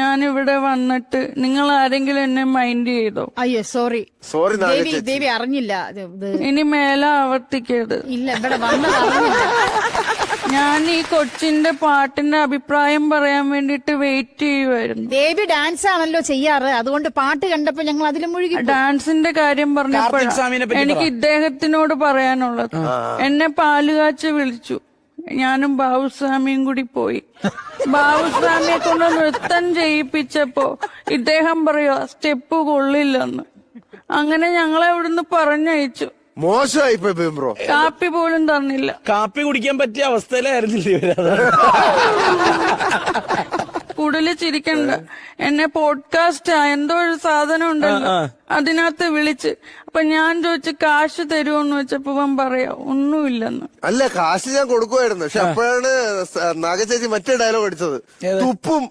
ഞാനിവിടെ വന്നിട്ട് നിങ്ങൾ ആരെങ്കിലും എന്നെ മൈൻഡ് ചെയ്തോ? അയ്യോ സോറി സോറി ദേവി അറിഞ്ഞില്ല. ഇനി മേലെ ആവർത്തിക്കരുത്. ഇല്ല ഇവിടെ വന്നത് അറിഞ്ഞില്ല. ഞാൻ ഈ കൊച്ചിന്റെ പാട്ടിന്റെ അഭിപ്രായം പറയാൻ വേണ്ടിട്ട് വെയിറ്റ് ചെയ്യുമായിരുന്നു. ദേവി ഡാൻസ് ആണല്ലോ ചെയ്യാറ്, അതുകൊണ്ട് പാട്ട് കണ്ടപ്പോ ഞങ്ങൾ അതിൽ മുഴുകി. ഡാൻസിന്റെ കാര്യം പറഞ്ഞപ്പോഴാണ് എനിക്ക് ഇദ്ദേഹത്തിനോട് പറയാനുള്ളത്. എന്നെ പാലുകാച്ച് വിളിച്ചു, ഞാനും ബാബുസ്വാമിയും കൂടി പോയി. ബാബുസ്വാമിയെ കൊണ്ട് നൃത്തം ചെയ്യിപ്പിച്ചപ്പോ ഇദ്ദേഹം പറയുക സ്റ്റെപ്പ് കൊള്ളില്ലെന്ന്. അങ്ങനെ ഞങ്ങളെ ഇവിടുന്ന് പറഞ്ഞയച്ചു. മോശമായി ബ്രോ. കാപ്പി പോലും തന്നില്ല. കാപ്പി കുടിക്കാൻ പറ്റിയ അവസ്ഥയിലായിരുന്നില്ല. കൂടുതൽ ചിരിക്കണ്ട. എന്നെ പോഡ്കാസ്റ്റ് എന്തോ ഒരു സാധനം ഉണ്ടല്ലോ അതിനകത്ത് വിളിച്ച്. അപ്പൊ ഞാൻ ചോദിച്ചു കാശ് തരുമോന്ന് വെച്ചപ്പോ പറയാ ഒന്നുമില്ലെന്ന്. അല്ല, കാശ് ഞാൻ കൊടുക്കുമായിരുന്നു. പക്ഷെ അപ്പോഴാണ് നാഗചേച്ചി മറ്റേ ഡയലോഗ് അടിച്ചത്, തുപ്പും.